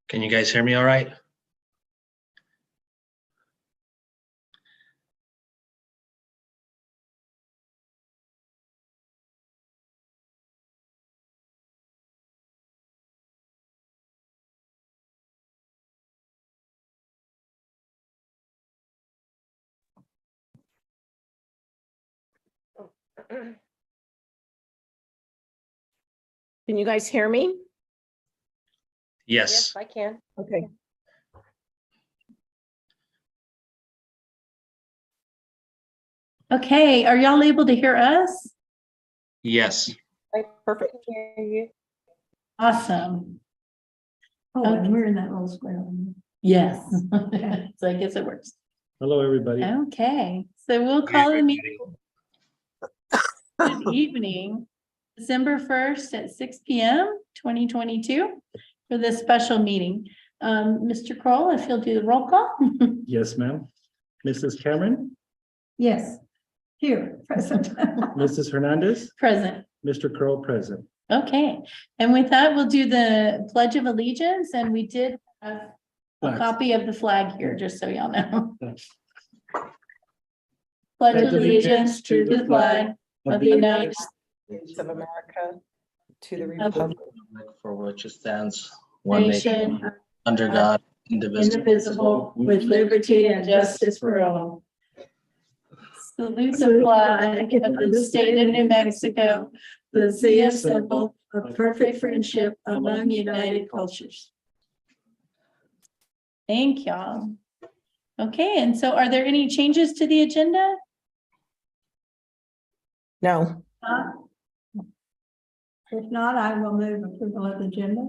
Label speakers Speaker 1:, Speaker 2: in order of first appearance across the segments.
Speaker 1: Can you guys hear me all right?
Speaker 2: Can you guys hear me?
Speaker 1: Yes.
Speaker 2: I can. Okay.
Speaker 3: Okay, are y'all able to hear us?
Speaker 1: Yes.
Speaker 2: Perfect.
Speaker 3: Awesome.
Speaker 4: Oh,
Speaker 3: Okay.
Speaker 4: and we're in that little square one.
Speaker 3: Yes. So I guess it works.
Speaker 5: Hello, everybody.
Speaker 3: Okay, so we'll call the meeting. Good evening, December 1st at 6 p.m. 2022 for this special meeting. Mr. Kroll, if you'll do the roll call.
Speaker 5: Yes, ma'am. Mrs. Cameron,
Speaker 4: Yes, here, present.
Speaker 5: Mrs. Hernandez,
Speaker 3: Present.
Speaker 5: Mr. Crow, present.
Speaker 3: Okay, and with that, we'll do the Pledge of Allegiance, and we did have a
Speaker 5: Flags.
Speaker 3: copy of the flag here, just so y'all know.
Speaker 5: Thanks.
Speaker 3: Pledge allegiance to the flag of the United
Speaker 2: States of America, to the
Speaker 3: Of the
Speaker 2: republic.
Speaker 1: For which it stands, one nation,
Speaker 3: Nation,
Speaker 1: under God, indivisible.
Speaker 3: indivisible, with liberty and justice for all. Salute the flag of the state of New Mexico, the sea symbol of perfect friendship among united cultures. Thank y'all. Okay, and so are there any changes to the agenda?
Speaker 2: No.
Speaker 4: If not, I will move approval of the agenda.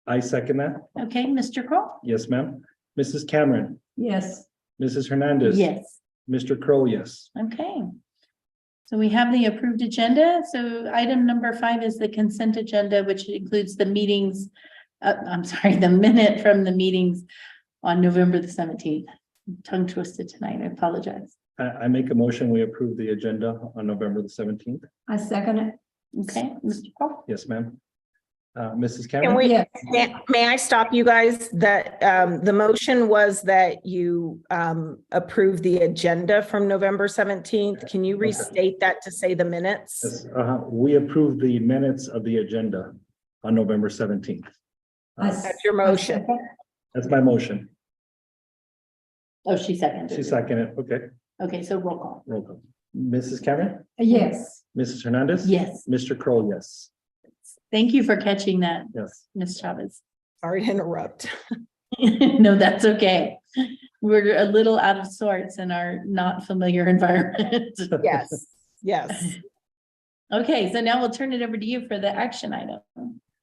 Speaker 5: I second that.
Speaker 3: Okay, Mr. Kroll?
Speaker 5: Yes, ma'am. Mrs. Cameron,
Speaker 4: Yes,
Speaker 5: Mrs. Hernandez.
Speaker 3: Yes.
Speaker 5: Mr. Crow, yes.
Speaker 3: Okay. So we have the approved agenda. So item number 5 is the consent agenda, which includes the meetings. I'm sorry, the minute from the meetings on November the 17th. Tongue twisted tonight. I apologize.
Speaker 5: I make a motion, we approve the agenda on November the 17th.
Speaker 4: I second it.
Speaker 3: Okay, Mr. Paul?
Speaker 5: Yes, ma'am. Mrs.
Speaker 2: Can
Speaker 5: Cameron?
Speaker 2: we,
Speaker 4: Yes,
Speaker 2: may I stop you guys? That the motion was that you approve the agenda from November 17th. Can you restate that to say the minutes?
Speaker 5: Yes, we approve the minutes of the agenda on November 17th.
Speaker 2: That's your motion.
Speaker 5: That's my motion.
Speaker 3: Oh, she seconded.
Speaker 5: She
Speaker 3: it.
Speaker 5: seconded it. Okay,
Speaker 3: Okay, so roll call.
Speaker 5: roll call. Mrs. Cameron,
Speaker 4: Yes,
Speaker 5: Mrs. Hernandez.
Speaker 3: Yes.
Speaker 5: Mr. Crow, yes.
Speaker 3: Thank you for catching that,
Speaker 5: Yes.
Speaker 3: Ms. Chavez.
Speaker 2: Sorry to interrupt.
Speaker 3: No, that's okay. We're a little out of sorts in our not familiar environment.
Speaker 2: Yes, yes.
Speaker 3: Okay, so now we'll turn it over to you for the action item.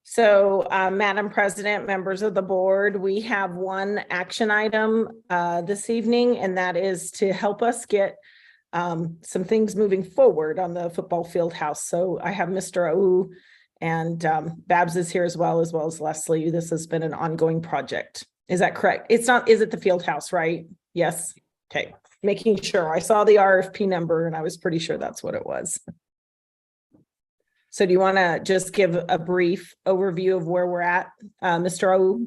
Speaker 2: So, Madam President, members of the board, we have one action item this evening, and that is to help us get some things moving forward on the football field house. So I have Mr. Au and Babs is here as well as Leslie. This has been an ongoing project. Is that correct? It's not, is it the field house, right? Yes. Okay. Making sure. I saw the RFP number and I was pretty sure that's what it was. So do you want to just give a brief overview of where we're at, Mr. Au?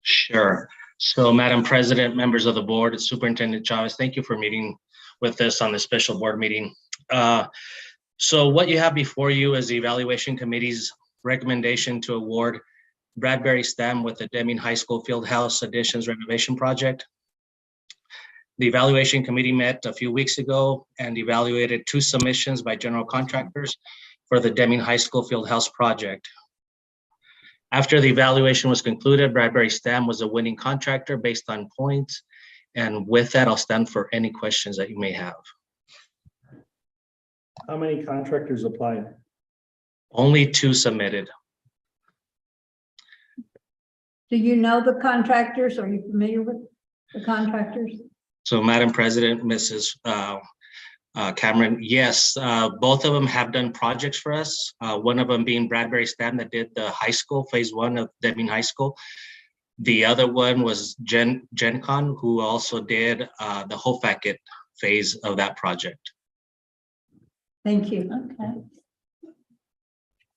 Speaker 1: Sure. So Madam President, members of the board, Superintendent Chavez, thank you for meeting with us on this special board meeting. So what you have before you is the evaluation committee's recommendation to award Bradbury STEM with the Deming High School Fieldhouse Additions Renovation Project. The evaluation committee met a few weeks ago and evaluated 2 submissions by general contractors for the Deming High School Fieldhouse project. After the evaluation was concluded, Bradbury STEM was a winning contractor based on points. And with that, I'll stand for any questions that you may have.
Speaker 5: How many contractors applied?
Speaker 1: Only 2 submitted.
Speaker 4: do you know the contractors? Are you familiar with the contractors?
Speaker 1: So Madam President, Mrs. Cameron, yes, both of them have done projects for us. One of them being Bradbury STEM that did the high school, phase 1 of Deming High School. The other one was GenCon, who also did the Hofakit phase of that project.
Speaker 4: Thank you.
Speaker 3: Okay.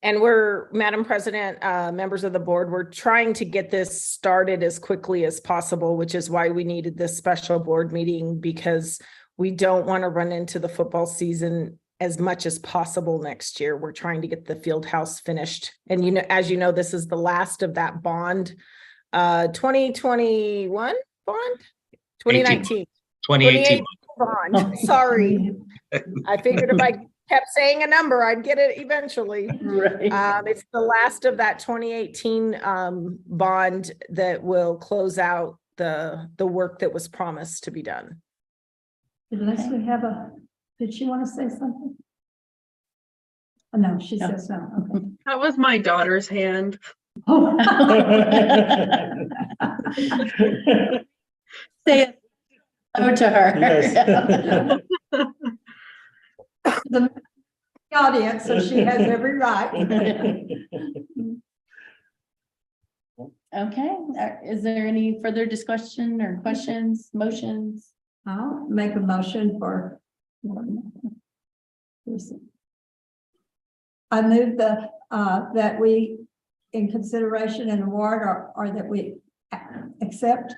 Speaker 2: And we're, Madam President, members of the board, we're trying to get this started as quickly as possible, which is why we needed this special board meeting, because we don't want to run into the football season as much as possible next year. We're trying to get the field house finished. And you know, as you know, this is the last of that bond, 2021 bond, 2019.
Speaker 1: 2018.
Speaker 2: Bond, sorry. I figured if I kept saying a number, I'd get it eventually.
Speaker 3: Right.
Speaker 2: It's the last of that 2018 bond that will close out the work that was promised to be done.
Speaker 4: Did Leslie have did she want to say something? Oh, no, she
Speaker 3: No.
Speaker 4: says no, okay.
Speaker 6: That was my daughter's hand.
Speaker 4: Oh.
Speaker 3: Say hello to her.
Speaker 5: Yes.
Speaker 4: The audience, so she has every right.
Speaker 3: Okay, is there any further discussion or questions, motions?
Speaker 4: I'll make a motion for. I move that we, in consideration and award, or that we accept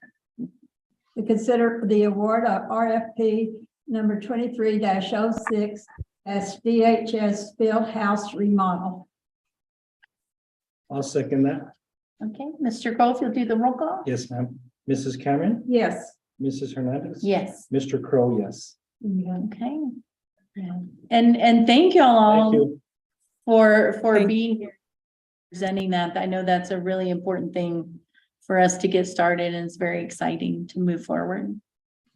Speaker 4: to consider the award of RFP number 23-06 as DHS Field House remodel.
Speaker 5: I'll second that.
Speaker 3: Okay, Mr. Cole, if you'll do the roll call?
Speaker 5: Yes, ma'am. Mrs. Cameron,
Speaker 4: Yes.
Speaker 5: Mrs. Hernandez.
Speaker 3: Yes.
Speaker 5: Mr. Crow, yes.
Speaker 3: Okay. And thank you all
Speaker 5: Thank you.
Speaker 3: for
Speaker 2: Thank
Speaker 3: being here, presenting that. I know that's a really important thing for us to get started, and it's very exciting to move forward.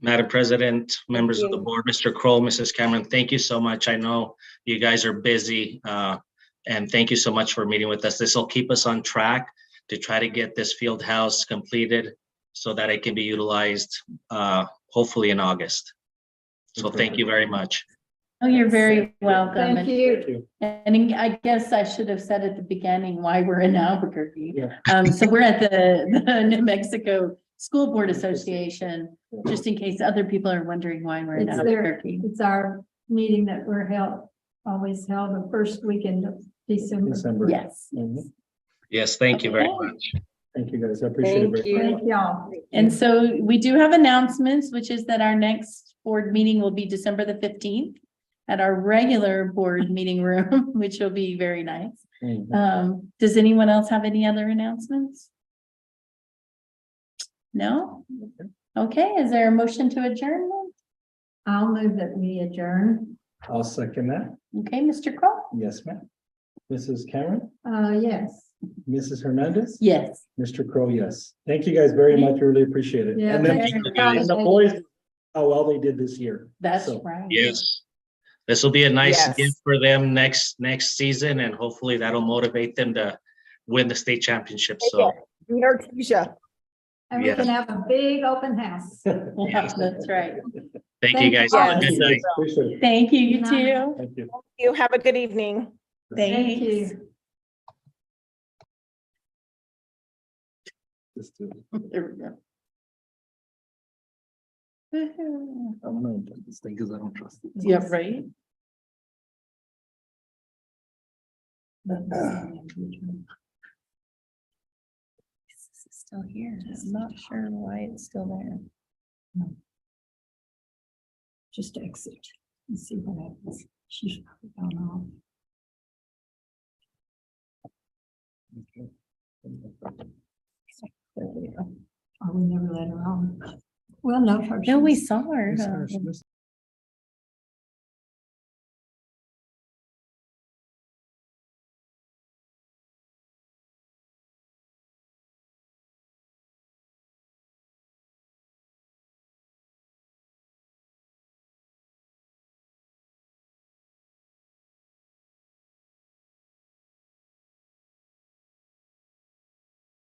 Speaker 1: Madam President, members of the
Speaker 2: you.
Speaker 1: board, Mr. Kroll, Mrs. Cameron, thank you so much. I know you guys are busy, and thank you so much for meeting with us. This will keep us on track to try to get this field house completed so that it can be utilized, hopefully in August. So thank you very much.
Speaker 3: Oh, you're very welcome.
Speaker 4: Thank you.
Speaker 5: Thank you.
Speaker 3: And I guess I should have said at the beginning why we're in Albuquerque.
Speaker 5: Yeah.
Speaker 3: So we're at the New Mexico School Board Association, just in case other people are wondering why we're in
Speaker 4: It's there.
Speaker 3: Albuquerque.
Speaker 4: It's our meeting that we're always held the first weekend of December.
Speaker 5: December.
Speaker 3: Yes.
Speaker 5: Mhm.
Speaker 1: Yes, thank you very
Speaker 3: Okay.
Speaker 1: much.
Speaker 5: Thank you, guys. I appreciate it.
Speaker 2: Thank
Speaker 5: very
Speaker 2: you.
Speaker 5: much.
Speaker 4: Thank y'all.
Speaker 3: And so we do have announcements, which is that our next board meeting will be December the 15th at our regular board meeting room, which will be very nice.
Speaker 5: Mhm.
Speaker 3: Does anyone else have any other announcements? No? Okay, is there a motion to adjourn?
Speaker 4: I'll move that we adjourn.
Speaker 5: I'll second that.
Speaker 3: Okay, Mr. Crowe?
Speaker 5: Yes, ma'am. Mrs. Cameron,
Speaker 4: Yes.
Speaker 5: Mrs. Hernandez.
Speaker 3: Yes.
Speaker 5: Mr. Crow, yes. Thank you guys very much. I really appreciate it.
Speaker 4: Yeah,
Speaker 5: And then,
Speaker 4: thank
Speaker 1: you.
Speaker 5: and the boys, how well they did this year.
Speaker 3: That's
Speaker 5: So,
Speaker 3: right.
Speaker 1: Yes. This will be a nice
Speaker 2: Yes.
Speaker 1: gift for them next season, and hopefully that'll motivate them to win the state championship. So
Speaker 2: Beat Artesia.
Speaker 4: And we can have a big open house.
Speaker 3: Yeah, that's right.
Speaker 1: thank you guys. Have a
Speaker 2: Yes.
Speaker 1: good night.
Speaker 5: Appreciate it.
Speaker 3: Thank you, you
Speaker 4: Good
Speaker 3: too.
Speaker 5: Thank you.
Speaker 2: You have a good evening.
Speaker 4: Thank
Speaker 3: Thanks.
Speaker 4: you.
Speaker 5: Just to-
Speaker 3: There we go. Woohoo.
Speaker 5: I'm gonna put this thing because I don't trust it.
Speaker 3: Yeah, right? This is still here. I'm not sure why it's still there.
Speaker 4: Just exit and see what happens. She's probably gone off. There we go. Oh, we never let her on. Well, no.
Speaker 3: No, we saw her.
Speaker 5: Yes, sir.